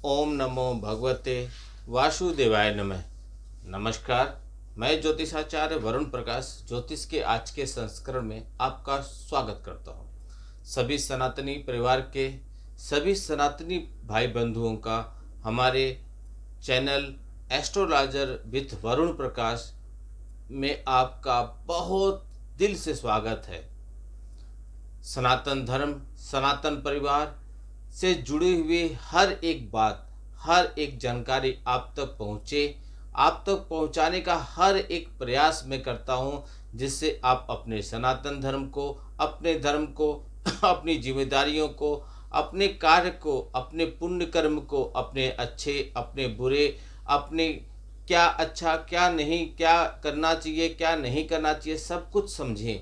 ओम नमो भगवते वासुदेवाय नमः। नमस्कार, मैं ज्योतिषाचार्य वरुण प्रकाश ज्योतिष के आज के संस्करण में आपका स्वागत करता हूँ। सभी सनातनी परिवार के सभी सनातनी भाई बंधुओं का हमारे चैनल एस्ट्रोलॉजर विथ वरुण प्रकाश में आपका बहुत दिल से स्वागत है। सनातन धर्म, सनातन परिवार से जुड़ी हुई हर एक बात, हर एक जानकारी आप तक पहुँचे, आप तक पहुँचाने का हर एक प्रयास मैं करता हूँ, जिससे आप अपने सनातन धर्म को, अपने धर्म को, अपनी जिम्मेदारियों को, अपने कार्य को, अपने पुण्य कर्म को, अपने अच्छे, अपने बुरे, अपने क्या अच्छा क्या नहीं, क्या करना चाहिए क्या नहीं करना चाहिए, सब कुछ समझें,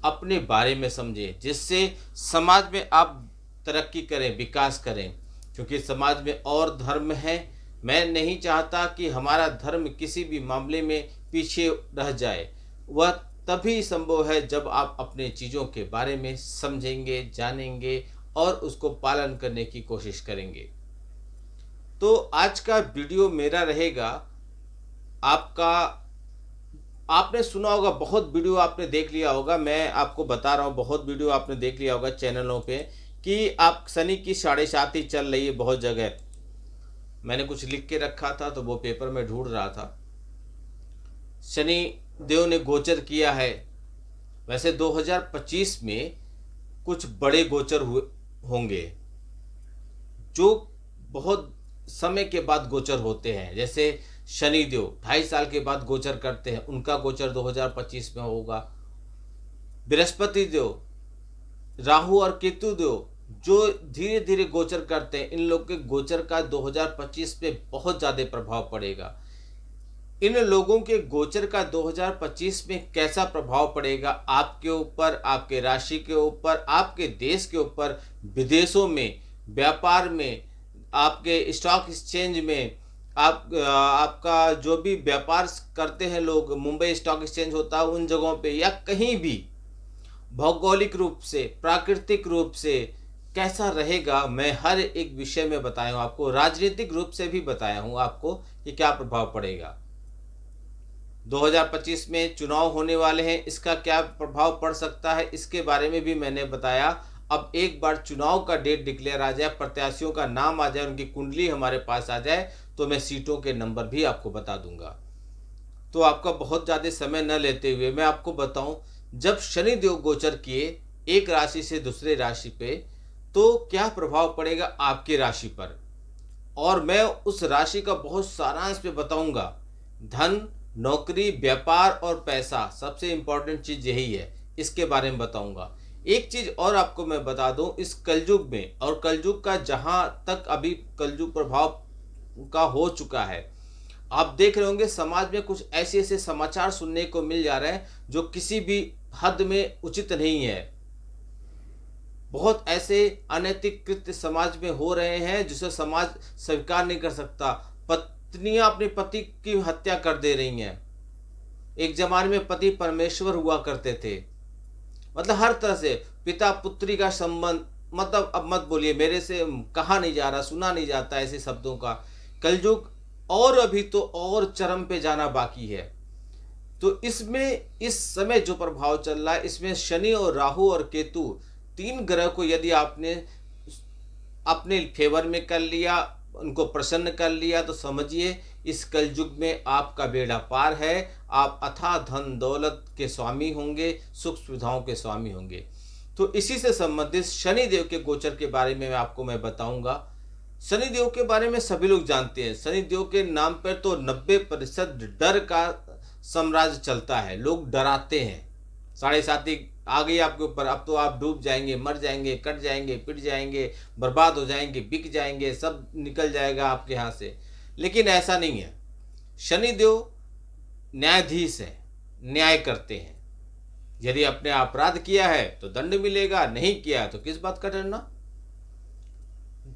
अपने बारे में समझें, जिससे समाज में आप तरक्की करें, विकास करें। क्योंकि समाज में और धर्म है, मैं नहीं चाहता कि हमारा धर्म किसी भी मामले में पीछे रह जाए। वह तभी संभव है जब आप अपने चीज़ों के बारे में समझेंगे, जानेंगे और उसको पालन करने की कोशिश करेंगे। तो आज का वीडियो मेरा रहेगा आपका। आपने सुना होगा, बहुत वीडियो आपने देख लिया होगा, मैं आपको बता रहा हूँ, बहुत वीडियो आपने देख लिया होगा चैनलों पे कि आप शनि की 7.5 चल रही है बहुत जगह। मैंने कुछ लिख के रखा था तो वो पेपर में ढूंढ रहा था। शनि देव ने गोचर किया है। वैसे 2025 में कुछ बड़े गोचर हुए होंगे जो बहुत समय के बाद गोचर होते हैं। जैसे शनि देव 2.5 साल के बाद गोचर करते हैं, उनका गोचर 2025 में होगा। बृहस्पति देव, राहु और केतु देव जो धीरे धीरे गोचर करते हैं, इन लोग के गोचर का 2025 पे बहुत ज़्यादा प्रभाव पड़ेगा। इन लोगों के गोचर का 2025 में कैसा प्रभाव पड़ेगा आपके ऊपर, आपके राशि के ऊपर, आपके देश के ऊपर, विदेशों में, व्यापार में, आपके स्टॉक एक्सचेंज में, आपका जो भी व्यापार करते हैं लोग, मुंबई स्टॉक एक्सचेंज होता है उन जगहों पे, या कहीं भी भौगोलिक रूप से, प्राकृतिक रूप से कैसा रहेगा, मैं हर एक विषय में बताया हूँ आपको। राजनीतिक रूप से भी बताया हूँ आपको कि क्या प्रभाव पड़ेगा। 2025 में चुनाव होने वाले हैं, इसका क्या प्रभाव पड़ सकता है, इसके बारे में भी मैंने बताया। अब एक बार चुनाव का डेट डिक्लेयर आ जाए, प्रत्याशियों का नाम आ जाए, उनकी कुंडली हमारे पास आ जाए, तो मैं सीटों के नंबर भी आपको बता दूंगा। तो आपका बहुत ज़्यादा समय न लेते हुए मैं आपको बताऊं, जब शनि देव गोचर किए एक राशि से दूसरे राशि पे, तो क्या प्रभाव पड़ेगा आपकी राशि पर, और मैं उस राशि का बहुत सारांश पे बताऊंगा। धन, नौकरी, व्यापार और पैसा, सबसे इंपॉर्टेंट चीज़ यही है, इसके बारे में बताऊंगा। एक चीज़ और आपको मैं बता दूं, इस कलयुग में, और कलयुग का जहां तक अभी कलयुग प्रभाव का हो चुका है, आप देख रहे होंगे समाज में कुछ ऐसे ऐसे समाचार सुनने को मिल जा रहे हैं जो किसी भी हद में उचित नहीं है। बहुत ऐसे अनैतिक कृत्य समाज में हो रहे हैं जिसे समाज स्वीकार नहीं कर सकता। पत्नियां अपने पति की हत्या कर दे रही हैं। एक जमाने में पति परमेश्वर हुआ करते थे। मतलब हर तरह से पिता पुत्री का संबंध, मतलब अब मत बोलिए, मेरे से कहा नहीं जा रहा, सुना नहीं जाता ऐसे शब्दों का। कलयुग और अभी तो और चरम पे जाना बाकी है। तो इसमें इस समय जो प्रभाव चल रहा है, इसमें शनि और राहु और केतु, 3 ग्रह को यदि आपने अपने फेवर में कर लिया, उनको प्रसन्न कर लिया, तो समझिए इस कलयुग में आपका बेड़ा पार है। आप अथाह धन दौलत के स्वामी होंगे, सुख सुविधाओं के स्वामी होंगे। तो इसी से संबंधित शनि देव के गोचर के बारे में आपको मैं बताऊंगा। शनि देव के बारे में सभी लोग जानते हैं। शनि देव के नाम पर तो 90% डर का साम्राज्य चलता है, लोग डराते हैं। 7.5 आ गई आपके ऊपर, अब तो आप डूब जाएंगे, मर जाएंगे, कट जाएंगे, पिट जाएंगे, बर्बाद हो जाएंगे, बिक जाएंगे, सब निकल जाएगा आपके यहाँ से। लेकिन ऐसा नहीं है। शनिदेव न्यायाधीश है, न्याय करते हैं। यदि आपने अपराध किया है तो दंड मिलेगा, नहीं किया तो किस बात का डरना।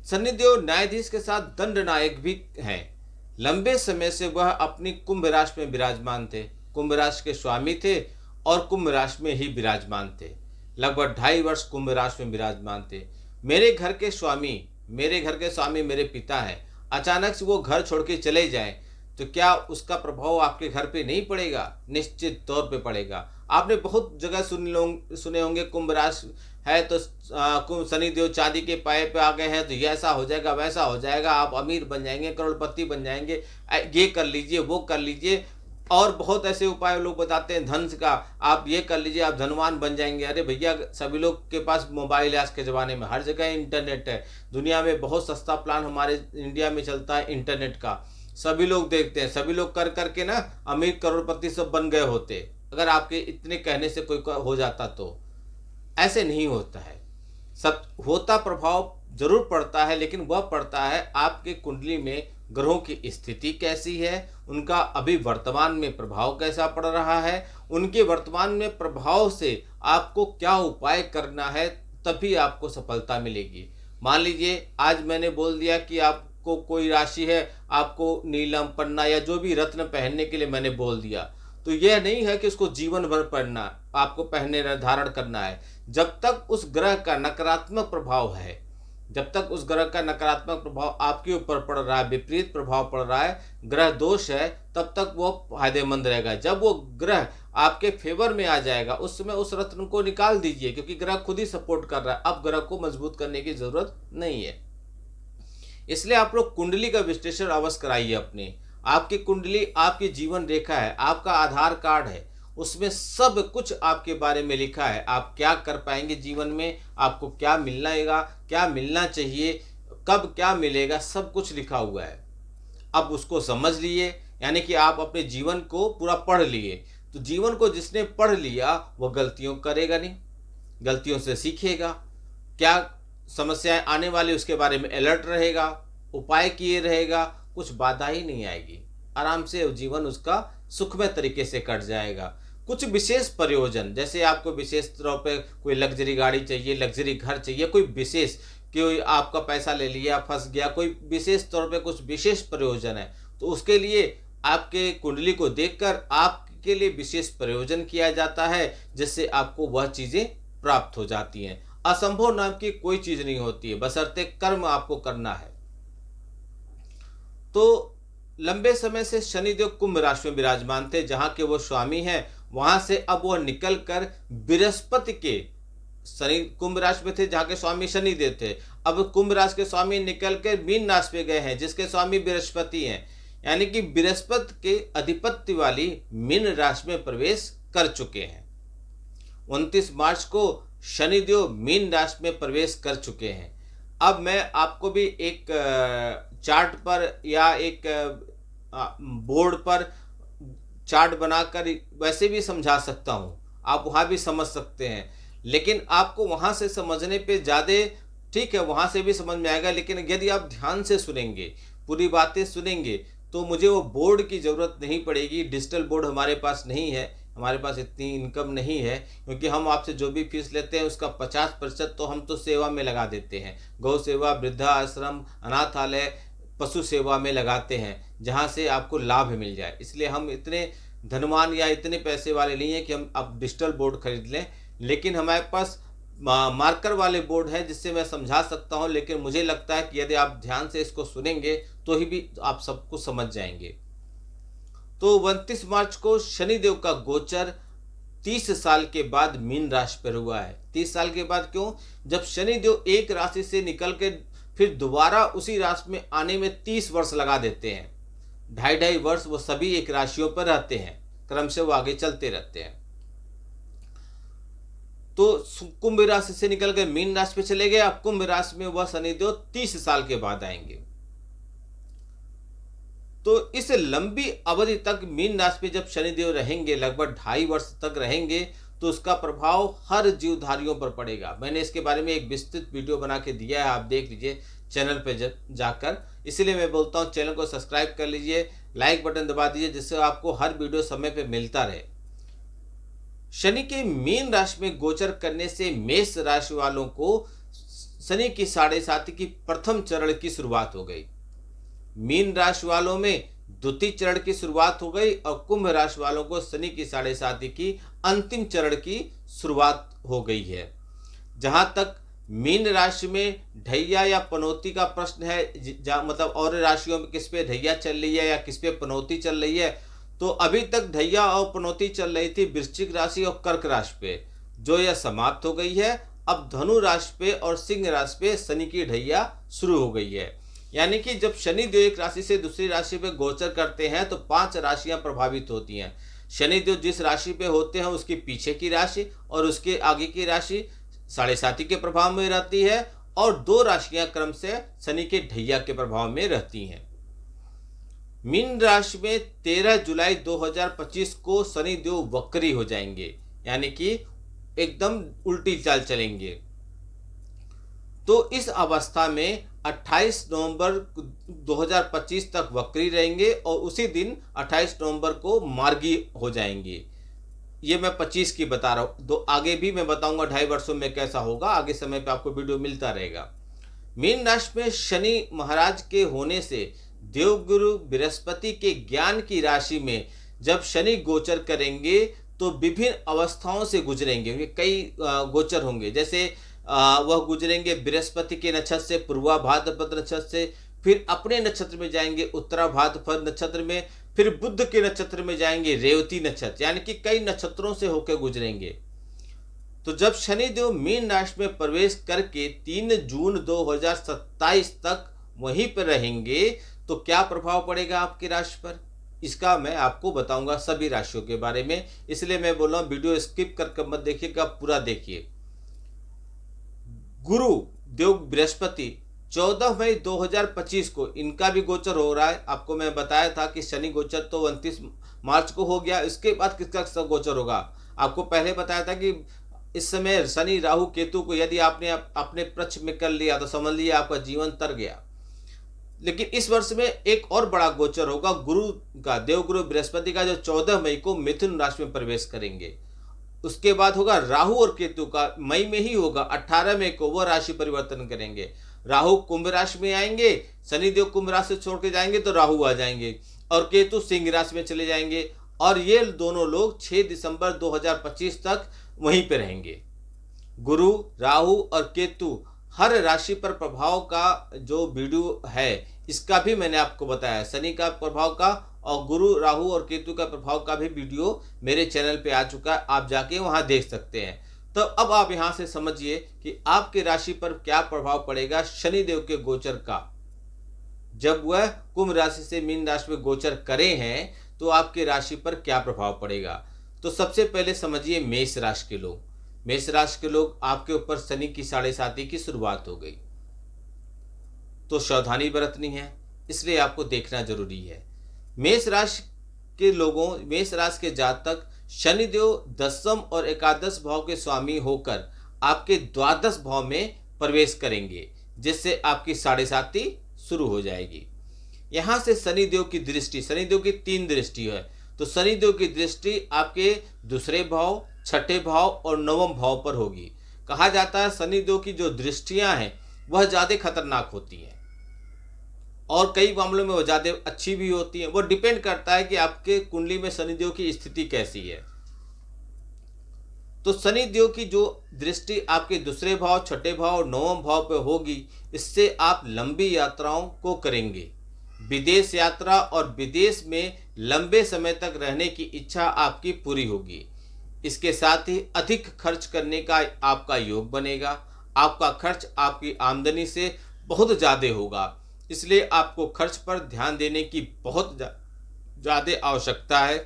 शनिदेव न्यायाधीश के साथ दंड नायक भी हैं। लंबे समय से वह अपनी कुंभ राशि में विराजमान थे, कुंभ राशि के स्वामी थे और कुंभ राशि में ही विराजमान थे। लगभग 2.5 वर्ष कुंभ राशि में विराजमान थे। मेरे घर के स्वामी मेरे पिता हैं। अचानक से वो घर छोड़ के चले जाएं, तो क्या उसका प्रभाव आपके घर पे नहीं पड़ेगा? निश्चित तौर पे पड़ेगा। आपने बहुत जगह सुने होंगे कुंभ राशि है तो शनि देव चांदी के पाए पे आ गए हैं तो ये ऐसा हो जाएगा, वैसा हो जाएगा, आप अमीर बन जाएंगे, करोड़पति बन जाएंगे, ये कर लीजिए, वो कर लीजिए। और बहुत ऐसे उपाय लोग बताते हैं धन का, आप ये कर लीजिए, आप धनवान बन जाएंगे। अरे भैया, सभी लोग के पास मोबाइल है आज के ज़माने में, हर जगह इंटरनेट है। दुनिया में बहुत सस्ता प्लान हमारे इंडिया में चलता है इंटरनेट का, सभी लोग देखते हैं, सभी लोग कर करके ना अमीर करोड़पति सब बन गए होते, अगर आपके इतने कहने से कोई हो जाता तो। ऐसे नहीं होता है। सब होता, प्रभाव जरूर पड़ता है, लेकिन वह पड़ता है आपके कुंडली में ग्रहों की स्थिति कैसी है, उनका अभी वर्तमान में प्रभाव कैसा पड़ रहा है, उनके वर्तमान में प्रभाव से आपको क्या उपाय करना है, तभी आपको सफलता मिलेगी। मान लीजिए आज मैंने बोल दिया कि आपको कोई राशि है, आपको नीलम पन्ना या जो भी रत्न पहनने के लिए मैंने बोल दिया, तो यह नहीं है कि उसको जीवन भर पहनना, आपको पहनने धारण करना है। जब तक उस ग्रह का नकारात्मक प्रभाव है, जब तक उस ग्रह का नकारात्मक प्रभाव आपके ऊपर पड़ रहा है, विपरीत प्रभाव पड़ रहा है, ग्रह दोष है, तब तक वो फायदेमंद रहेगा। जब वो ग्रह आपके फेवर में आ जाएगा, उस समय उस रत्न को निकाल दीजिए, क्योंकि ग्रह खुद ही सपोर्ट कर रहा है, अब ग्रह को मजबूत करने की जरूरत नहीं है। इसलिए आप लोग कुंडली का विश्लेषण अवश्य कराइए अपने। आपकी कुंडली आपकी जीवन रेखा है, आपका आधार कार्ड है, उसमें सब कुछ आपके बारे में लिखा है। आप क्या कर पाएंगे जीवन में, आपको क्या मिलना क्या मिलना चाहिए, कब क्या मिलेगा, सब कुछ लिखा हुआ है। अब उसको समझ लिए, यानी कि आप अपने जीवन को पूरा पढ़ लिए। तो जीवन को जिसने पढ़ लिया वो गलतियों करेगा नहीं, गलतियों से सीखेगा, क्या समस्याएं आने वाली उसके बारे में अलर्ट रहेगा, उपाय किए रहेगा, कुछ बाधा ही नहीं आएगी, आराम से जीवन उसका सुखमय तरीके से कट जाएगा। कुछ विशेष प्रयोजन, जैसे आपको विशेष तौर पे कोई लग्जरी गाड़ी चाहिए, लग्जरी घर चाहिए, कोई विशेष, कोई आपका पैसा ले लिया फंस गया, कोई विशेष तौर पे कुछ विशेष प्रयोजन है, तो उसके लिए आपके कुंडली को देखकर आपके लिए विशेष प्रयोजन किया जाता है, जिससे आपको वह चीजें प्राप्त हो जाती हैं। असंभव नाम की कोई चीज नहीं होती है, बशर्ते कर्म आपको करना है। तो लंबे समय से शनिदेव कुंभ राशि में विराजमान थे, जहां के वो स्वामी हैं, वहां से अब वो निकलकर बृहस्पति के, शनि कुंभ राशि में थे जहां के स्वामी शनिदेव थे, अब कुंभ राशि के स्वामी निकलकर मीन राशि में गए हैं, जिसके स्वामी बृहस्पति हैं, यानी कि बृहस्पति के अधिपत्य वाली मीन राशि में प्रवेश कर चुके हैं। 29 मार्च को शनिदेव मीन राशि में प्रवेश कर चुके हैं। अब मैं आपको भी एक चार्ट पर या एक बोर्ड पर चार्ट बनाकर वैसे भी समझा सकता हूं, आप वहां भी समझ सकते हैं, लेकिन आपको वहां से समझने पे ज़्यादा ठीक है, वहां से भी समझ में आएगा, लेकिन यदि आप ध्यान से सुनेंगे, पूरी बातें सुनेंगे, तो मुझे वो बोर्ड की ज़रूरत नहीं पड़ेगी। डिजिटल बोर्ड हमारे पास नहीं है, हमारे पास इतनी इनकम नहीं है, क्योंकि हम आपसे जो भी फीस लेते हैं उसका 50% तो हम तो सेवा में लगा देते हैं, गौ सेवा, वृद्धा आश्रम, अनाथालय, पशु सेवा में लगाते हैं, जहां से आपको लाभ मिल जाए। इसलिए हम इतने धनवान या इतने पैसे वाले नहीं हैं कि हम अब डिजिटल बोर्ड खरीद लें, लेकिन हमारे पास मार्कर वाले बोर्ड है जिससे मैं समझा सकता हूं। लेकिन मुझे लगता है कि यदि आप ध्यान से इसको सुनेंगे तो ही भी आप सब कुछ समझ जाएंगे। तो 29 मार्च को शनिदेव का गोचर 30 साल के बाद मीन राशि पर हुआ है। 30 साल के बाद क्यों? जब शनिदेव एक राशि से निकल के फिर दोबारा उसी राशि में आने में 30 वर्ष लगा देते हैं, 2.5 वर्ष वो सभी एक राशियों पर रहते हैं, क्रम से वो आगे चलते रहते हैं। तो कुंभ राशि से निकल के मीन राशि पे चले गए, अब कुंभ राशि में वह शनिदेव 30 साल के बाद आएंगे। तो इस लंबी अवधि तक मीन राशि पे जब शनिदेव रहेंगे, लगभग 2.5 वर्ष तक रहेंगे, तो उसका प्रभाव हर जीवधारियों पर पड़ेगा। मैंने इसके बारे में एक विस्तृत वीडियो बना के दिया है, आप देख लीजिए चैनल पे जाकर। इसीलिए मैं बोलता हूँ चैनल को सब्सक्राइब कर लीजिए, लाइक बटन दबा दीजिए, जिससे आपको हर वीडियो समय पे मिलता रहे। शनि के मीन राशि में गोचर करने से मेष राशि वालों को शनि की 7.5 की प्रथम चरण की शुरुआत हो गई, मीन राशि वालों में द्वितीय चरण की शुरुआत हो गई, और कुंभ राशि वालों को शनि की 7.5 की अंतिम चरण की शुरुआत हो गई है। जहां तक मीन राशि में ढैया या पनौती का प्रश्न है, मतलब और राशियों में किस पे ढैया चल रही है या किस पे पनौती चल रही है, तो अभी तक ढैया और पनौती चल रही थी वृश्चिक राशि और कर्क राशि पे, जो यह समाप्त हो गई है। अब धनु राशि पे और सिंह राशि पे शनि की ढैया शुरू हो गई है। यानी कि जब शनि देव एक राशि से दूसरी राशि पे गोचर करते हैं तो 5 राशियां प्रभावित होती हैं। शनि देव जिस राशि पे होते हैं उसके पीछे की राशि और उसके आगे की राशि साढ़े साथी के प्रभाव में रहती है, और 2 राशियां क्रम से शनि के ढैया के प्रभाव में रहती हैं। मीन राशि में 13 जुलाई 2025 को शनि देव वक्री हो जाएंगे, यानी कि एकदम उल्टी चाल चलेंगे। तो इस अवस्था में 28 नवंबर 2025 तक वक्री रहेंगे और उसी दिन 28 नवंबर को मार्गी हो जाएंगे। ये मैं 25 की बता रहा हूँ, तो आगे भी मैं बताऊंगा 2.5 वर्षों में कैसा होगा, आगे समय पे आपको वीडियो मिलता रहेगा। मीन राशि में शनि महाराज के होने से देवगुरु बृहस्पति के ज्ञान की राशि में जब शनि गोचर करेंगे तो विभिन्न अवस्थाओं से गुजरेंगे, कई गोचर होंगे। जैसे वह गुजरेंगे बृहस्पति के नक्षत्र से पूर्वा भाद्रपद नक्षत्र से, फिर अपने नक्षत्र में जाएंगे उत्तरा भाद्रपद नक्षत्र में, फिर बुध के नक्षत्र में जाएंगे रेवती नक्षत्र, यानी कि कई नक्षत्रों से होकर गुजरेंगे। तो जब शनिदेव मीन राशि में प्रवेश करके 3 जून 2027 तक वहीं पर रहेंगे तो क्या प्रभाव पड़ेगा आपकी राशि पर, इसका मैं आपको बताऊंगा सभी राशियों के बारे में। इसलिए मैं बोल रहा हूं वीडियो स्किप करके मत देखिएगा, पूरा देखिए। गुरु देव बृहस्पति 14 मई 2025 को इनका भी गोचर हो रहा है। आपको मैं बताया था कि शनि गोचर तो 29 मार्च को हो गया, इसके बाद किसका गोचर होगा। आपको पहले बताया था कि इस समय शनि राहु केतु को यदि आपने अपने पक्ष में कर लिया तो समझ लिया आपका जीवन तर गया। लेकिन इस वर्ष में एक और बड़ा गोचर होगा गुरु का, देवगुरु बृहस्पति का, जो 14 मई को मिथुन राशि में प्रवेश करेंगे। उसके बाद होगा राहु और केतु का, मई में ही होगा, 18 मई को वो राशि परिवर्तन करेंगे। राहु कुंभ राशि में आएंगे, शनिदेव कुंभ राशि से छोड़ के जाएंगे तो राहु आ जाएंगे, और केतु सिंह राशि में चले जाएंगे, और ये दोनों लोग 6 दिसंबर 2025 तक वहीं पे रहेंगे। गुरु, राहु और केतु हर राशि पर प्रभाव का जो वीडियो है इसका भी मैंने आपको बताया, शनि का प्रभाव का और गुरु, राहु और केतु का प्रभाव का भी वीडियो मेरे चैनल पे आ चुका है, आप जाके वहां देख सकते हैं। तो अब आप यहां से समझिए कि आपकी राशि पर क्या प्रभाव पड़ेगा शनिदेव के गोचर का। जब वह कुंभ राशि से मीन राशि में गोचर करे हैं तो आपकी राशि पर क्या प्रभाव पड़ेगा। तो सबसे पहले समझिए मेष राशि के लोग, मेष राशि के लोग आपके ऊपर शनि की साढ़े साती की शुरुआत हो गई, तो सावधानी बरतनी है, इसलिए आपको देखना जरूरी है। मेष राशि के लोगों, मेष राशि के जातक शनिदेव 10वें और एकादश भाव के स्वामी होकर आपके द्वादश भाव में प्रवेश करेंगे, जिससे आपकी साढ़े साती शुरू हो जाएगी। यहां से शनिदेव की दृष्टि, शनिदेव की 3 दृष्टि है, तो शनिदेव की दृष्टि आपके दूसरे भाव, छठे भाव और 9वें भाव पर होगी। कहा जाता है शनिदेव की जो दृष्टियां हैं वह ज्यादा खतरनाक होती हैं, और कई मामलों में वो ज़्यादा अच्छी भी होती है। वो डिपेंड करता है कि आपके कुंडली में शनिदेव की स्थिति कैसी है। तो शनिदेव की जो दृष्टि आपके दूसरे भाव, छठे भाव और 9वें भाव पे होगी, इससे आप लंबी यात्राओं को करेंगे। विदेश यात्रा और विदेश में लंबे समय तक रहने की इच्छा आपकी पूरी होगी। इसके साथ ही अधिक खर्च करने का आपका योग बनेगा। आपका खर्च आपकी आमदनी से बहुत ज़्यादा होगा, इसलिए आपको खर्च पर ध्यान देने की बहुत ज़्यादा आवश्यकता है।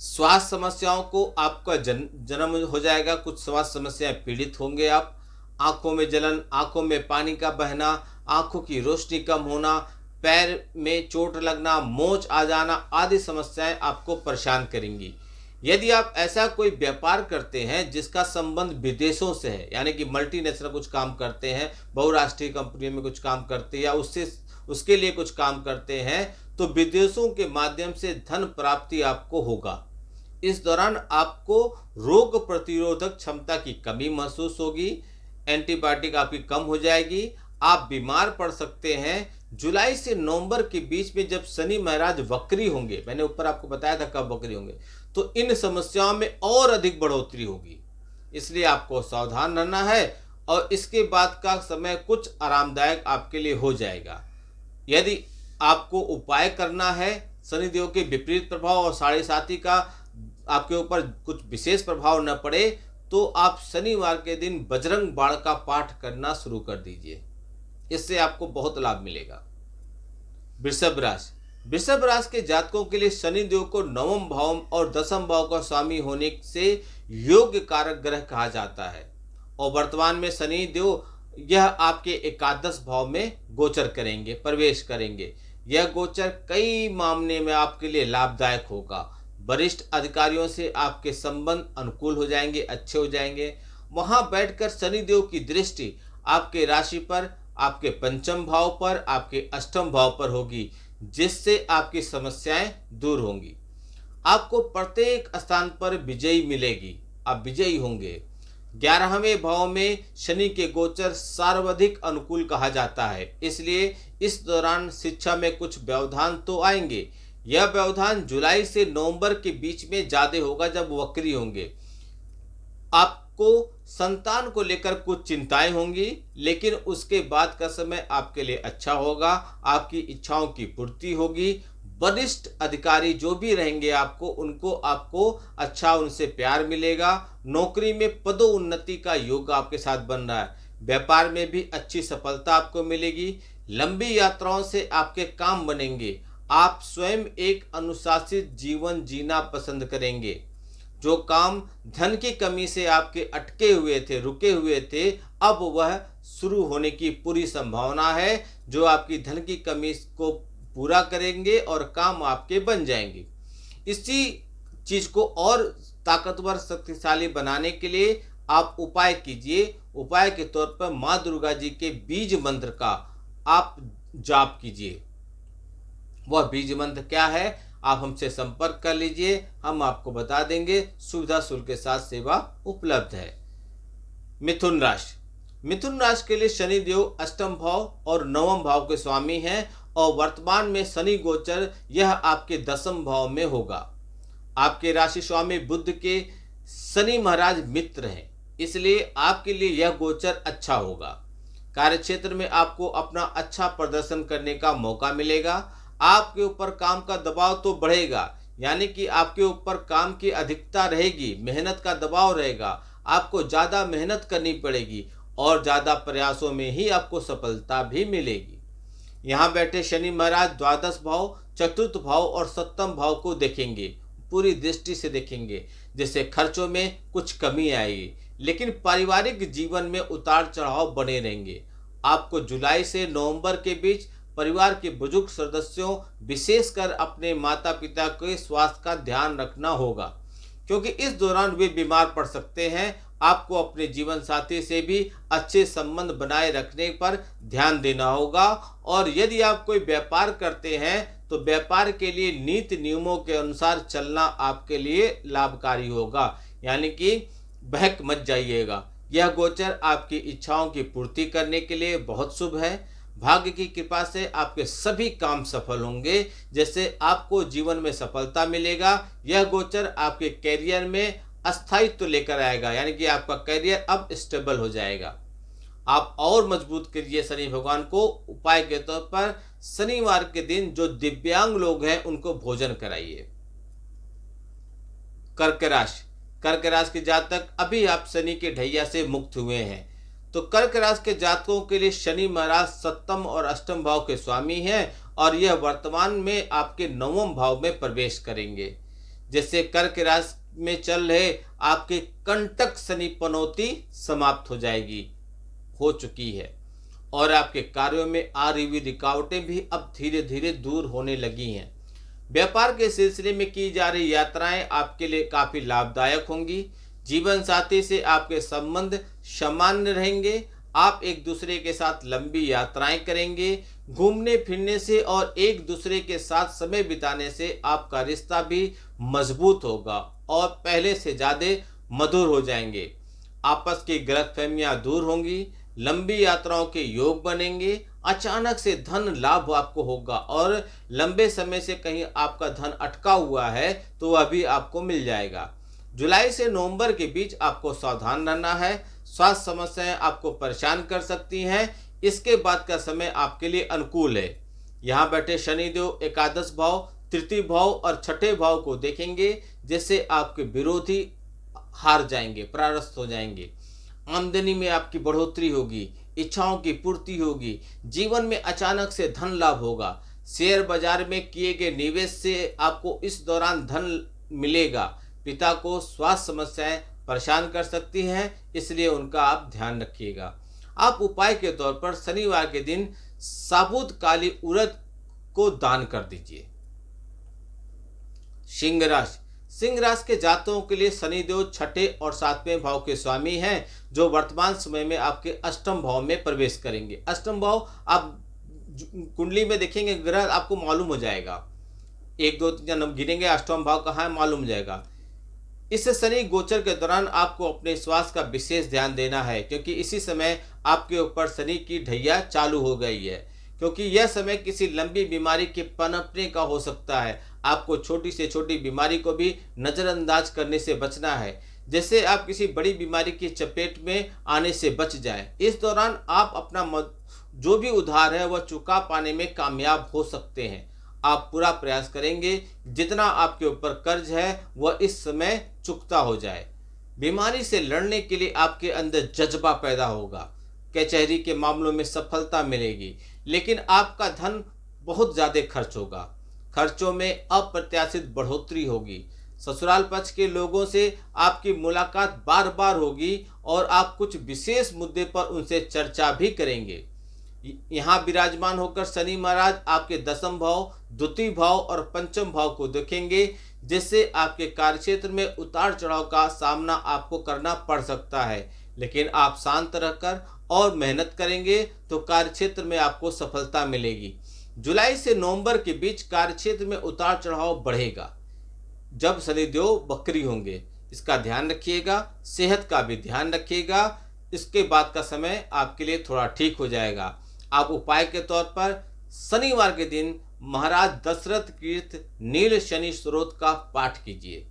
स्वास्थ्य समस्याओं को आपका जन्म हो जाएगा, कुछ स्वास्थ्य समस्याएं पीड़ित होंगे आप। आंखों में जलन, आंखों में पानी का बहना, आंखों की रोशनी कम होना, पैर में चोट लगना, मोच आ जाना आदि समस्याएं आपको परेशान करेंगी। यदि आप ऐसा कोई व्यापार करते हैं जिसका संबंध विदेशों से है, यानी कि मल्टीनेशनल कुछ काम करते हैं, बहुराष्ट्रीय कंपनियों में कुछ काम करते हैं या उसके लिए कुछ काम करते हैं, तो विदेशों के माध्यम से धन प्राप्ति आपको होगा। इस दौरान आपको रोग प्रतिरोधक क्षमता की कमी महसूस होगी, एंटीबायोटिक आपकी कम हो जाएगी, आप बीमार पड़ सकते हैं। जुलाई से नवंबर के बीच में जब शनि महाराज वक्री होंगे, मैंने ऊपर आपको बताया था कब वक्री होंगे, तो इन समस्याओं में और अधिक बढ़ोतरी होगी। इसलिए आपको सावधान रहना है और इसके बाद का समय कुछ आरामदायक आपके लिए हो जाएगा। यदि आपको उपाय करना है, शनिदेव के विपरीत प्रभाव और साढ़े साथी का आपके ऊपर कुछ विशेष प्रभाव न पड़े, तो आप शनिवार के दिन बजरंग बाण का पाठ करना शुरू कर दीजिए। इससे आपको बहुत लाभ मिलेगा। वृषभ राशि। वृषभ राशि के जातकों के लिए शनिदेव को नवम भाव और दसम भाव का स्वामी होने से योग्य कारक ग्रह कहा जाता है और वर्तमान में शनिदेव यह आपके एकादश भाव में गोचर करेंगे, प्रवेश करेंगे। यह गोचर कई मामले में आपके लिए लाभदायक होगा। वरिष्ठ अधिकारियों से आपके संबंध अनुकूल हो जाएंगे, अच्छे हो जाएंगे। वहां बैठकर शनिदेव की दृष्टि आपके राशि पर, आपके पंचम भाव पर, आपके अष्टम भाव पर होगी, जिससे आपकी समस्याएं दूर होंगी। आपको प्रत्येक स्थान पर विजयी मिलेगी, आप विजयी होंगे। 11वें भाव में शनि के गोचर सर्वाधिक अनुकूल कहा जाता है, इसलिए इस दौरान शिक्षा में कुछ व्यवधान तो आएंगे। यह व्यवधान जुलाई से नवंबर के बीच में ज्यादा होगा, जब वक्री होंगे। आपको संतान को लेकर कुछ चिंताएं होंगी, लेकिन उसके बाद का समय आपके लिए अच्छा होगा। आपकी इच्छाओं की पूर्ति होगी। वरिष्ठ अधिकारी जो भी रहेंगे आपको अच्छा उनसे प्यार मिलेगा। नौकरी में पदोन्नति का योग आपके साथ बन रहा है। व्यापार में भी अच्छी सफलता आपको मिलेगी। लंबी यात्राओं से आपके काम बनेंगे। आप स्वयं एक अनुशासित जीवन जीना पसंद करेंगे। जो काम धन की कमी से आपके अटके हुए थे, रुके हुए थे, अब वह शुरू होने की पूरी संभावना है, जो आपकी धन की कमी को पूरा करेंगे और काम आपके बन जाएंगे। इसी चीज को और ताकतवर शक्तिशाली बनाने के लिए आप उपाय कीजिए। उपाय के तौर पर माँ दुर्गा जी के बीज मंत्र का आप जाप कीजिए। वह बीज मंत्र क्या है, आप हमसे संपर्क कर लीजिए, हम आपको बता देंगे। सुविधा शुल्क के साथ सेवा उपलब्ध है। मिथुन राशि। मिथुन राशि के लिए शनिदेव अष्टम भाव और नवम भाव के स्वामी हैं और वर्तमान में शनि गोचर यह आपके दसम भाव में होगा। आपके राशि स्वामी बुध के शनि महाराज मित्र हैं, इसलिए आपके लिए यह गोचर अच्छा होगा। कार्यक्षेत्र में आपको अपना अच्छा प्रदर्शन करने का मौका मिलेगा। आपके ऊपर काम का दबाव तो बढ़ेगा, यानी कि आपके ऊपर काम की अधिकता रहेगी, मेहनत का दबाव रहेगा। आपको ज़्यादा मेहनत करनी पड़ेगी और ज़्यादा प्रयासों में ही आपको सफलता भी मिलेगी। यहाँ बैठे शनि महाराज द्वादश भाव, चतुर्थ भाव और सप्तम भाव को देखेंगे, पूरी दृष्टि से देखेंगे, जिससे खर्चों में कुछ कमी आएगी, लेकिन पारिवारिक जीवन में उतार चढ़ाव बने रहेंगे। आपको जुलाई से नवंबर के बीच परिवार के बुजुर्ग सदस्यों, विशेषकर अपने माता पिता के स्वास्थ्य का ध्यान रखना होगा, क्योंकि इस दौरान वे बीमार पड़ सकते हैं। आपको अपने जीवन साथी से भी अच्छे संबंध बनाए रखने पर ध्यान देना होगा। और यदि आप कोई व्यापार करते हैं तो व्यापार के लिए नीति नियमों के अनुसार चलना आपके लिए लाभकारी होगा, यानी कि बहक मत जाइएगा। यह गोचर आपकी इच्छाओं की पूर्ति करने के लिए बहुत शुभ है। भाग्य की कृपा से आपके सभी काम सफल होंगे, जैसे आपको जीवन में सफलता मिलेगा। यह गोचर आपके कैरियर में अस्थायित्व लेकर आएगा, यानी कि आपका कैरियर अब स्टेबल हो जाएगा। आप और मजबूत करिए शनि भगवान को। उपाय के तौर पर शनिवार के दिन जो दिव्यांग लोग हैं उनको भोजन कराइए। कर्क राशि। कर्क राशि के जातक अभी आप शनि के ढैया से मुक्त हुए हैं, तो कर्क राशि के जातकों के लिए शनि महाराज सप्तम और अष्टम भाव के स्वामी हैं और यह वर्तमान में आपके नवम भाव में प्रवेश करेंगे, जिससे कर्क राशि में चल रहे आपके कंटक शनि पनौती समाप्त हो जाएगी, हो चुकी है, और आपके कार्यों में आ रही हुई रुकावटें भी अब धीरे धीरे दूर होने लगी हैं। व्यापार के सिलसिले में की जा रही यात्राएं आपके लिए काफी लाभदायक होंगी। जीवन साथी से आपके संबंध सामान्य रहेंगे। आप एक दूसरे के साथ लंबी यात्राएं करेंगे। घूमने फिरने से और एक दूसरे के साथ समय बिताने से आपका रिश्ता भी मजबूत होगा और पहले से ज्यादा मधुर हो जाएंगे। आपस की गलतफहमियां दूर होंगी। लंबी यात्राओं के योग बनेंगे। अचानक से धन लाभ आपको होगा और लंबे समय से कहीं आपका धन अटका हुआ है तो वह भी आपको मिल जाएगा। जुलाई से नवंबर के बीच आपको सावधान रहना है। स्वास्थ्य समस्याएं आपको परेशान कर सकती हैं। इसके बाद का समय आपके लिए अनुकूल है। यहाँ बैठे शनिदेव एकादश भाव, तृतीय भाव और छठे भाव को देखेंगे, जिससे आपके विरोधी हार जाएंगे, परास्त हो जाएंगे। आमदनी में आपकी बढ़ोतरी होगी, इच्छाओं की पूर्ति होगी, जीवन में अचानक से धन लाभ होगा। शेयर बाजार में किए गए निवेश से आपको इस दौरान धन मिलेगा। पिता को स्वास्थ्य समस्याएं परेशान कर सकती हैं, इसलिए उनका आप ध्यान रखिएगा। आप उपाय के तौर पर शनिवार के दिन साबुत काली उड़द को दान कर दीजिए। सिंह राशि। सिंह राशि के जातकों के लिए शनिदेव छठे और सातवें भाव के स्वामी हैं, जो वर्तमान समय में आपके अष्टम भाव में प्रवेश करेंगे। अष्टम भाव आप कुंडली में देखेंगे, ग्रह आपको मालूम हो जाएगा। 1 2 3 4 गिनेंगे, अष्टम भाव कहाँ है मालूम हो जाएगा। इस शनि गोचर के दौरान आपको अपने स्वास्थ्य का विशेष ध्यान देना है, क्योंकि इसी समय आपके ऊपर शनि की ढैया चालू हो गई है। क्योंकि यह समय किसी लंबी बीमारी के पनपने का हो सकता है। आपको छोटी से छोटी बीमारी को भी नज़रअंदाज करने से बचना है, जिससे आप किसी बड़ी बीमारी की चपेट में आने से बच जाएं। इस दौरान आप अपना जो भी उधार है वह चुका पाने में कामयाब हो सकते हैं। आप पूरा प्रयास करेंगे जितना आपके ऊपर कर्ज है वह इस समय चुकता हो जाए। बीमारी से लड़ने के लिए आपके अंदर जज्बा पैदा होगा। कचहरी के मामलों में सफलता मिलेगी, लेकिन आपका धन बहुत ज़्यादा खर्च होगा। खर्चों में अप्रत्याशित बढ़ोतरी होगी। ससुराल पक्ष के लोगों से आपकी मुलाकात बार बार होगी और आप कुछ विशेष मुद्दे पर उनसे चर्चा भी करेंगे। यहाँ विराजमान होकर शनि महाराज आपके दसम भाव, द्वितीय भाव और पंचम भाव को देखेंगे, जिससे आपके कार्यक्षेत्र में उतार चढ़ाव का सामना आपको करना पड़ सकता है। लेकिन आप शांत रहकर और मेहनत करेंगे तो कार्यक्षेत्र में आपको सफलता मिलेगी। जुलाई से नवंबर के बीच कार्यक्षेत्र में उतार चढ़ाव बढ़ेगा, जब शनिदेव वक्री होंगे। इसका ध्यान रखिएगा। सेहत का भी ध्यान रखिएगा। इसके बाद का समय आपके लिए थोड़ा ठीक हो जाएगा। आप उपाय के तौर पर शनिवार के दिन महाराज दशरथ कीर्त नील शनि स्रोत का पाठ कीजिए।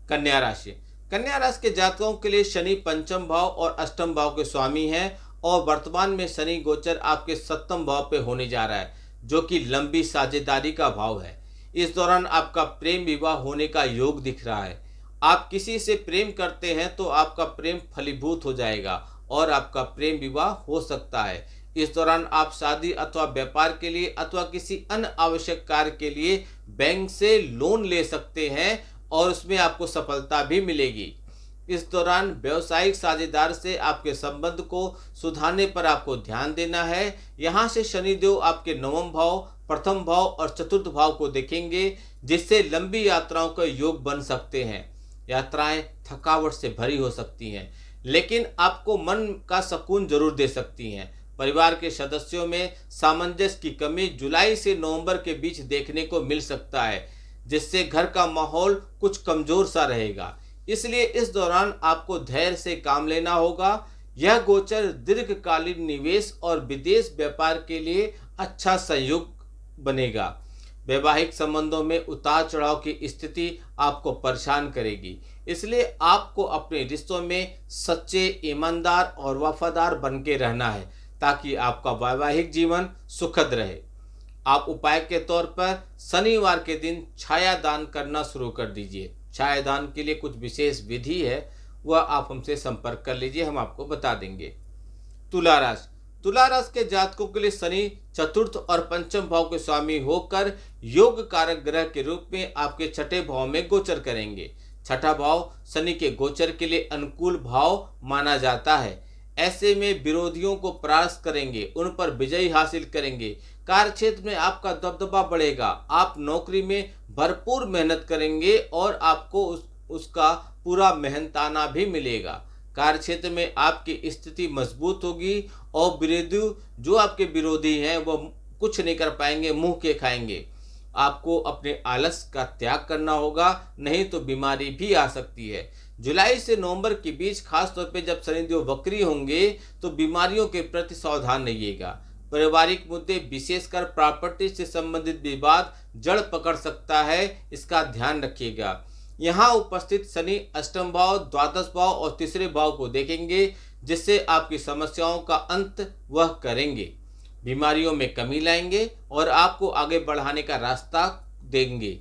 कन्या राशि। कन्या राशि के जातकों के लिए शनि पंचम भाव और अष्टम भाव के स्वामी हैं और वर्तमान में शनि गोचर आपके सप्तम भाव पे होने जा रहा है, जो कि लंबी साझेदारी का भाव है। इस दौरान आपका प्रेम विवाह होने का योग दिख रहा है। आप किसी से प्रेम करते हैं तो आपका प्रेम फलीभूत हो जाएगा और आपका प्रेम विवाह हो सकता है। इस दौरान आप शादी अथवा व्यापार के लिए अथवा किसी अन्य आवश्यक कार्य के लिए बैंक से लोन ले सकते हैं और उसमें आपको सफलता भी मिलेगी। इस दौरान व्यवसायिक साझेदार से आपके संबंध को सुधारने पर आपको ध्यान देना है। यहाँ से शनिदेव आपके नवम भाव, प्रथम भाव और चतुर्थ भाव को देखेंगे, जिससे लंबी यात्राओं का योग बन सकते हैं। यात्राएं थकावट से भरी हो सकती हैं, लेकिन आपको मन का सुकून जरूर दे सकती हैं। परिवार के सदस्यों में सामंजस्य की कमी जुलाई से नवंबर के बीच देखने को मिल सकता है, जिससे घर का माहौल कुछ कमजोर सा रहेगा। इसलिए इस दौरान आपको धैर्य से काम लेना होगा। यह गोचर दीर्घकालीन निवेश और विदेश व्यापार के लिए अच्छा संयोग बनेगा। वैवाहिक संबंधों में उतार चढ़ाव की स्थिति आपको परेशान करेगी, इसलिए आपको अपने रिश्तों में सच्चे, ईमानदार और वफादार बन के रहना है, ताकि आपका वैवाहिक जीवन सुखद रहे। आप उपाय के तौर पर शनिवार के दिन छाया दान करना शुरू कर दीजिए। छाया दान के लिए कुछ विशेष विधि है, वह आप हमसे संपर्क कर लीजिए, हम आपको बता देंगे। तुला राशि। तुला राशि के जातकों के लिए शनि चतुर्थ और पंचम भाव के स्वामी होकर योग कारक ग्रह के रूप में आपके छठे भाव में गोचर करेंगे। छठा भाव शनि के गोचर के लिए अनुकूल भाव माना जाता है। ऐसे में विरोधियों को परास्त करेंगे, उन पर विजय हासिल करेंगे। कार्य क्षेत्र में आपका दबदबा बढ़ेगा। आप नौकरी में भरपूर मेहनत करेंगे और आपको उसका पूरा मेहनताना भी मिलेगा। कार्य क्षेत्र में आपकी स्थिति मजबूत होगी और विरोधी जो आपके विरोधी हैं वह कुछ नहीं कर पाएंगे, मुंह के खाएंगे। आपको अपने आलस का त्याग करना होगा, नहीं तो बीमारी भी आ सकती है। जुलाई से नवंबर के बीच खास तौर पे जब शनिदेव वक्री होंगे तो बीमारियों के प्रति सावधान रहिएगा। पारिवारिक मुद्दे, विशेषकर प्रॉपर्टी से संबंधित विवाद जड़ पकड़ सकता है, इसका ध्यान रखिएगा। यहाँ उपस्थित शनि अष्टम भाव, द्वादश भाव और तीसरे भाव को देखेंगे, जिससे आपकी समस्याओं का अंत वह करेंगे, बीमारियों में कमी लाएंगे और आपको आगे बढ़ाने का रास्ता देंगे।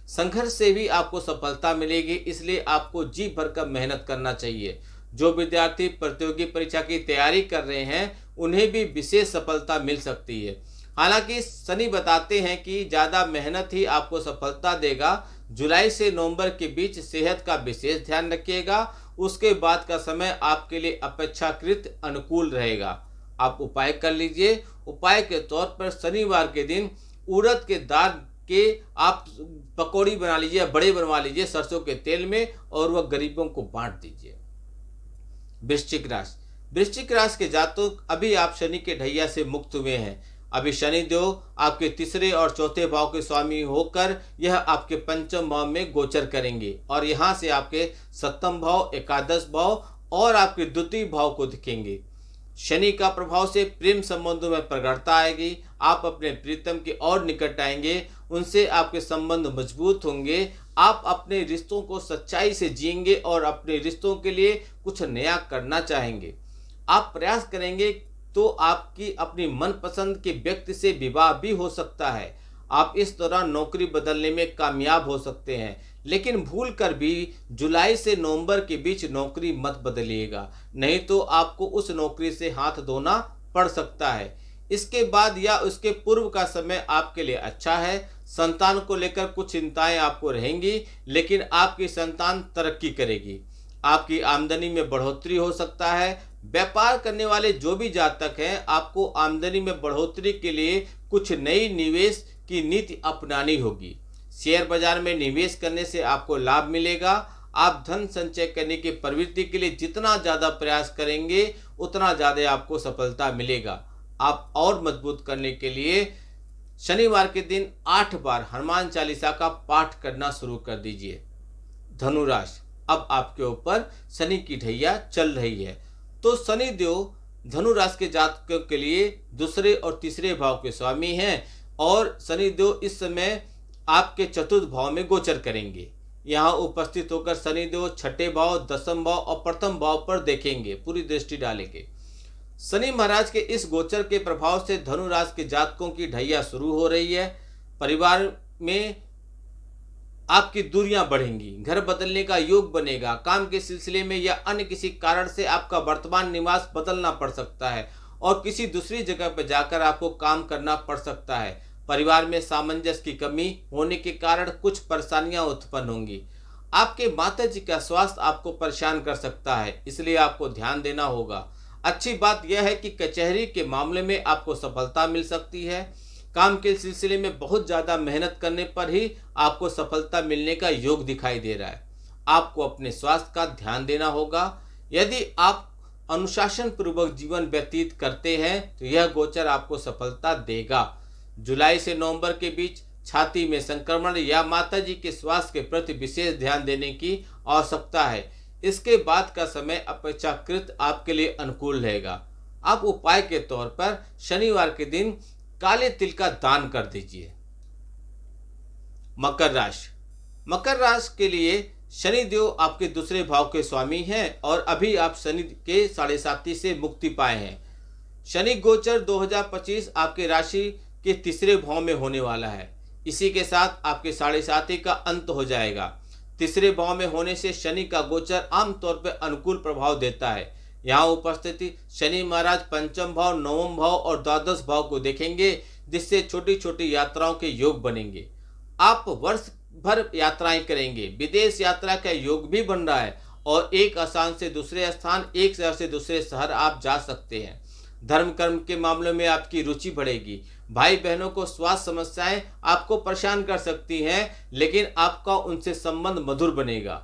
संघर्ष से भी आपको सफलता मिलेगी, इसलिए आपको जी भरकर मेहनत करना चाहिए। जो विद्यार्थी प्रतियोगी परीक्षा की तैयारी कर रहे हैं, उन्हें भी विशेष सफलता मिल सकती है। हालांकि शनि बताते हैं कि ज़्यादा मेहनत ही आपको सफलता देगा। जुलाई से नवंबर के बीच सेहत का विशेष ध्यान रखिएगा। उसके बाद का समय आपके लिए अपेक्षाकृत अनुकूल रहेगा। आप उपाय कर लीजिए। उपाय के तौर पर शनिवार के दिन उड़द के दाल के आप पकौड़ी बना लीजिए, बड़े बनवा लीजिए सरसों के तेल में, और वह गरीबों को बांट दीजिए। वृश्चिक राशि। वृश्चिक राशि के जातक, अभी आप शनि के ढैया से मुक्त हुए हैं। अभी शनिदेव आपके तीसरे और चौथे भाव के स्वामी होकर यह आपके पंचम भाव में गोचर करेंगे और यहाँ से आपके सप्तम भाव, एकादश भाव और आपके द्वितीय भाव को दिखेंगे। शनि का प्रभाव से प्रेम संबंधों में प्रगाढ़ता आएगी। आप अपने प्रीतम के और निकट आएंगे, उनसे आपके संबंध मजबूत होंगे। आप अपने रिश्तों को सच्चाई से जिएंगे और अपने रिश्तों के लिए कुछ नया करना चाहेंगे। आप प्रयास करेंगे तो आपकी अपनी मनपसंद के व्यक्ति से विवाह भी हो सकता है। आप इस दौरान नौकरी बदलने में कामयाब हो सकते हैं, लेकिन भूल कर भी जुलाई से नवंबर के बीच नौकरी मत बदलिएगा, नहीं तो आपको उस नौकरी से हाथ धोना पड़ सकता है। इसके बाद या उसके पूर्व का समय आपके लिए अच्छा है। संतान को लेकर कुछ चिंताएं आपको रहेंगी, लेकिन आपकी संतान तरक्की करेगी। आपकी आमदनी में बढ़ोतरी हो सकता है। व्यापार करने वाले जो भी जातक हैं, आपको आमदनी में बढ़ोतरी के लिए कुछ नई निवेश की नीति अपनानी होगी। शेयर बाजार में निवेश करने से आपको लाभ मिलेगा। आप धन संचय करने की प्रवृत्ति के लिए जितना ज़्यादा प्रयास करेंगे, उतना ज़्यादा आपको सफलता मिलेगा। आप और मजबूत करने के लिए शनिवार के दिन 8 बार हनुमान चालीसा का पाठ करना शुरू कर दीजिए। धनु राशि। अब आपके ऊपर शनि की ढैया चल रही है, तो शनि देव धनु राशि के जातकों के लिए दूसरे और तीसरे भाव के स्वामी हैं और शनि देव इस समय आपके चतुर्थ भाव में गोचर करेंगे। यहाँ उपस्थित होकर शनि देव छठे भाव, दसम भाव और प्रथम भाव पर देखेंगे, पूरी दृष्टि डालेंगे। शनि महाराज के इस गोचर के प्रभाव से धनु राशि के जातकों की ढैया शुरू हो रही है। परिवार में आपकी दूरियां बढ़ेंगी, घर बदलने का योग बनेगा। काम के सिलसिले में या अन्य किसी कारण से आपका वर्तमान निवास बदलना पड़ सकता है और किसी दूसरी जगह पर जाकर आपको काम करना पड़ सकता है। परिवार में सामंजस्य की कमी होने के कारण कुछ परेशानियां उत्पन्न होंगी। आपके माता जी का स्वास्थ्य आपको परेशान कर सकता है, इसलिए आपको ध्यान देना होगा। अच्छी बात यह है कि कचहरी के मामले में आपको सफलता मिल सकती है। काम के सिलसिले में बहुत ज़्यादा मेहनत करने पर ही आपको सफलता मिलने का योग दिखाई दे रहा है। आपको अपने स्वास्थ्य का ध्यान देना होगा। यदि आप अनुशासन पूर्वक जीवन व्यतीत करते हैं तो यह गोचर आपको सफलता देगा। जुलाई से नवंबर के बीच छाती में संक्रमण या माताजी के स्वास्थ्य के प्रति विशेष ध्यान देने की आवश्यकता है। इसके बाद का समय अपेक्षाकृत आपके लिए अनुकूल रहेगा। आप उपाय के तौर पर शनिवार के दिन काले तिल का दान कर दीजिए। मकर राशि। मकर राशि के लिए शनि देव आपके दूसरे भाव के स्वामी हैं और अभी आप शनि के 7.5 से मुक्ति पाए हैं। शनि गोचर 2025 आपके राशि के तीसरे भाव में होने वाला है। इसी के साथ आपके 7.5 का अंत हो जाएगा। तीसरे भाव में होने से शनि का गोचर आमतौर पर अनुकूल प्रभाव देता है। यहाँ उपस्थिति शनि महाराज पंचम भाव, नवम भाव और द्वादश भाव को देखेंगे, जिससे छोटी छोटी यात्राओं के योग बनेंगे। आप वर्ष भर यात्राएं करेंगे। विदेश यात्रा का योग भी बन रहा है और एक स्थान से दूसरे स्थान, एक शहर से दूसरे शहर आप जा सकते हैं। धर्म कर्म के मामलों में आपकी रुचि बढ़ेगी। भाई बहनों को स्वास्थ्य समस्याएं आपको परेशान कर सकती हैं, लेकिन आपका उनसे संबंध मधुर बनेगा।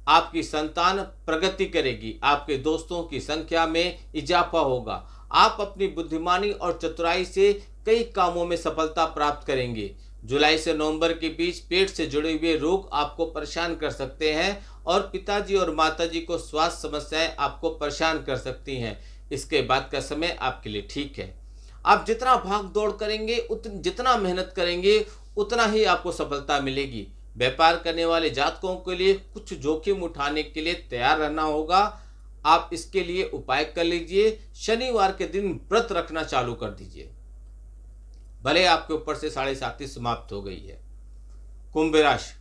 आपकी संतान प्रगति करेगी। आपके दोस्तों की संख्या में इजाफा होगा। आप अपनी बुद्धिमानी और चतुराई से कई कामों में सफलता प्राप्त करेंगे। जुलाई से नवंबर के बीच पेट से जुड़े हुए रोग आपको परेशान कर सकते हैं और पिताजी और माताजी को स्वास्थ्य समस्याएं आपको परेशान कर सकती हैं। इसके बाद का समय आपके लिए ठीक है। आप जितना भाग दौड़ करेंगे, जितना मेहनत करेंगे, उतना ही आपको सफलता मिलेगी। व्यापार करने वाले जातकों के लिए कुछ जोखिम उठाने के लिए तैयार रहना होगा। आप इसके लिए उपाय कर लीजिए। शनिवार के दिन व्रत रखना चालू कर दीजिए। भले आपके ऊपर से 7.5 समाप्त हो गई है। कुंभ राशि।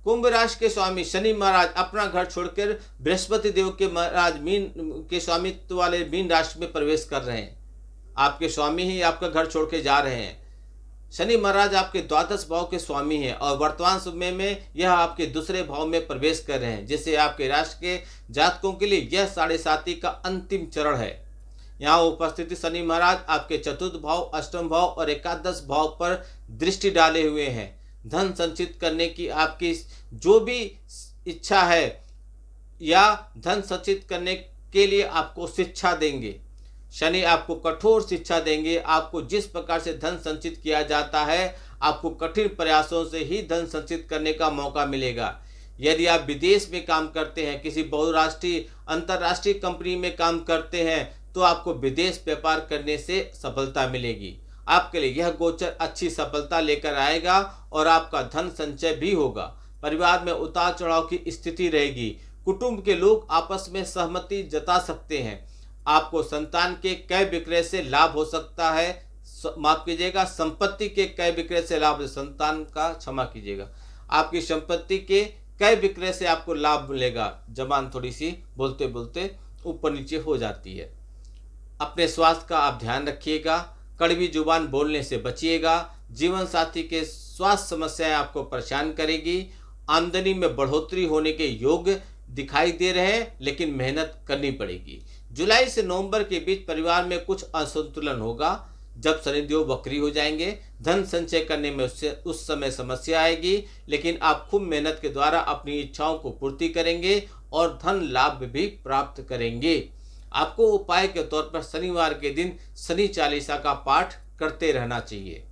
कुंभ राशि के स्वामी शनि महाराज अपना घर छोड़कर बृहस्पति देव के महाराज मीन के स्वामित्व वाले मीन राशि में प्रवेश कर रहे हैं। आपके स्वामी ही आपका घर छोड़ के जा रहे हैं। शनि महाराज आपके द्वादश भाव के स्वामी हैं और वर्तमान समय में यह आपके दूसरे भाव में प्रवेश कर रहे हैं, जिससे आपके राशि के जातकों के लिए यह 7.5 का अंतिम चरण है। यहाँ उपस्थित शनि महाराज आपके चतुर्थ भाव, अष्टम भाव और एकादश भाव पर दृष्टि डाले हुए हैं। धन संचित करने की आपकी जो भी इच्छा है या धन संचित करने के लिए आपको शिक्षा देंगे। शनि आपको कठोर शिक्षा देंगे। आपको जिस प्रकार से धन संचित किया जाता है, आपको कठिन प्रयासों से ही धन संचित करने का मौका मिलेगा। यदि आप विदेश में काम करते हैं, किसी बहुराष्ट्रीय अंतर्राष्ट्रीय कंपनी में काम करते हैं, तो आपको विदेश व्यापार करने से सफलता मिलेगी। आपके लिए यह गोचर अच्छी सफलता लेकर आएगा और आपका धन संचय भी होगा। परिवार में उतार चढ़ाव की स्थिति रहेगी। कुटुंब के लोग आपस में सहमति जता सकते हैं। आपको संतान के क्रय विक्रय से लाभ हो सकता है। माफ कीजिएगा, संपत्ति के क्रय विक्रय से लाभ, संतान का क्षमा कीजिएगा, आपकी संपत्ति के क्रय विक्रय से आपको लाभ मिलेगा। जबान थोड़ी सी बोलते बोलते ऊपर नीचे हो जाती है। अपने स्वास्थ्य का आप ध्यान रखिएगा। कड़वी जुबान बोलने से बचिएगा। जीवन साथी के स्वास्थ्य समस्याएं आपको परेशान करेगी। आमदनी में बढ़ोतरी होने के योग दिखाई दे रहे हैं, लेकिन मेहनत करनी पड़ेगी। जुलाई से नवंबर के बीच परिवार में कुछ असंतुलन होगा। जब शनिदेव वक्री हो जाएंगे, धन संचय करने में उस समय समस्या आएगी, लेकिन आप खूब मेहनत के द्वारा अपनी इच्छाओं को पूर्ति करेंगे और धन लाभ भी प्राप्त करेंगे। आपको उपाय के तौर पर शनिवार के दिन शनि चालीसा का पाठ करते रहना चाहिए।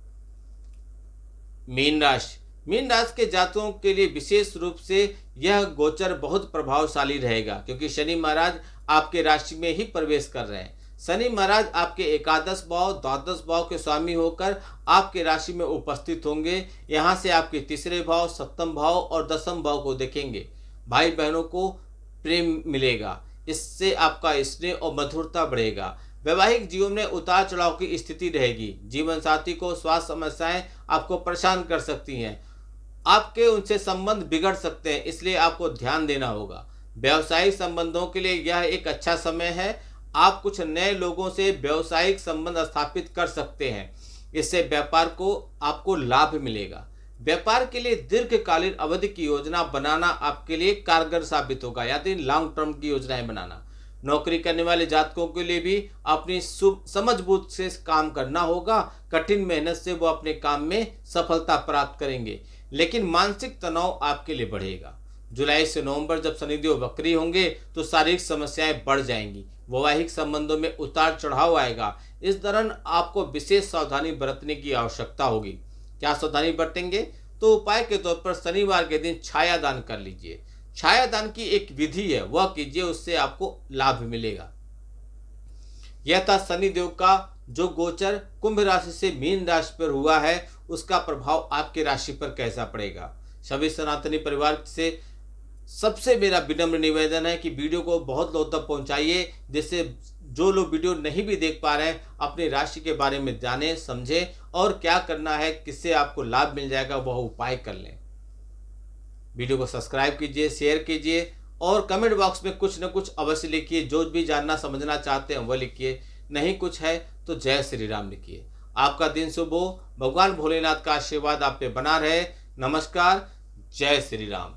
मीन राशि। मीन राशि के जातकों के लिए विशेष रूप से यह गोचर बहुत प्रभावशाली रहेगा, क्योंकि शनि महाराज आपके राशि में ही प्रवेश कर रहे हैं। शनि महाराज आपके एकादश भाव, द्वादश भाव के स्वामी होकर आपके राशि में उपस्थित होंगे। यहाँ से आपके तीसरे भाव, सप्तम भाव और दसम भाव को देखेंगे। भाई बहनों को प्रेम मिलेगा। इससे आपका स्नेह और मधुरता बढ़ेगा। वैवाहिक जीवन में उतार चढ़ाव की स्थिति रहेगी। जीवन साथी को स्वास्थ्य समस्याएं आपको परेशान कर सकती हैं। आपके उनसे संबंध बिगड़ सकते हैं, इसलिए आपको ध्यान देना होगा। व्यवसायिक संबंधों के लिए यह एक अच्छा समय है। आप कुछ नए लोगों से व्यवसायिक संबंध स्थापित कर सकते हैं। इससे व्यापार को आपको लाभ मिलेगा। व्यापार के लिए दीर्घकालीन अवधि की योजना बनाना आपके लिए कारगर साबित होगा, यानी लॉन्ग टर्म की योजनाएं बनाना। नौकरी करने वाले जातकों के लिए भी अपनी समझबूझ से काम करना होगा। कठिन मेहनत से वो अपने काम में सफलता प्राप्त करेंगे, लेकिन मानसिक तनाव आपके लिए बढ़ेगा। जुलाई से नवंबर जब शनिदेव वक्री होंगे तो शारीरिक समस्याएं बढ़ जाएंगी। वैवाहिक संबंधों में उतार चढ़ाव आएगा। इस दौरान आपको विशेष सावधानी बरतने की आवश्यकता होगी। क्या सावधानी बरतेंगे? तो उपाय के तौर पर शनिवार के दिन छाया दान कर लीजिए। छाया दान की एक विधि है, वह कीजिए, उससे आपको लाभ मिलेगा। यह था शनिदेव का जो गोचर कुंभ राशि से मीन राशि पर हुआ है, उसका प्रभाव आपकी राशि पर कैसा पड़ेगा। सभी सनातनी परिवार से सबसे मेरा विनम्र निवेदन है कि वीडियो को बहुत लोगों तक पहुंचाइए, जिससे जो लोग वीडियो नहीं भी देख पा रहे हैं अपनी राशि के बारे में जाने समझे और क्या करना है, किससे आपको लाभ मिल जाएगा, वह उपाय कर लें। वीडियो को सब्सक्राइब कीजिए, शेयर कीजिए और कमेंट बॉक्स में कुछ न कुछ अवश्य लिखिए। जो भी जानना समझना चाहते हैं वह लिखिए, नहीं कुछ है तो जय श्री राम लिखिए। आपका दिन शुभ हो। भगवान भोलेनाथ का आशीर्वाद आप पे बना रहे। नमस्कार। जय श्री राम।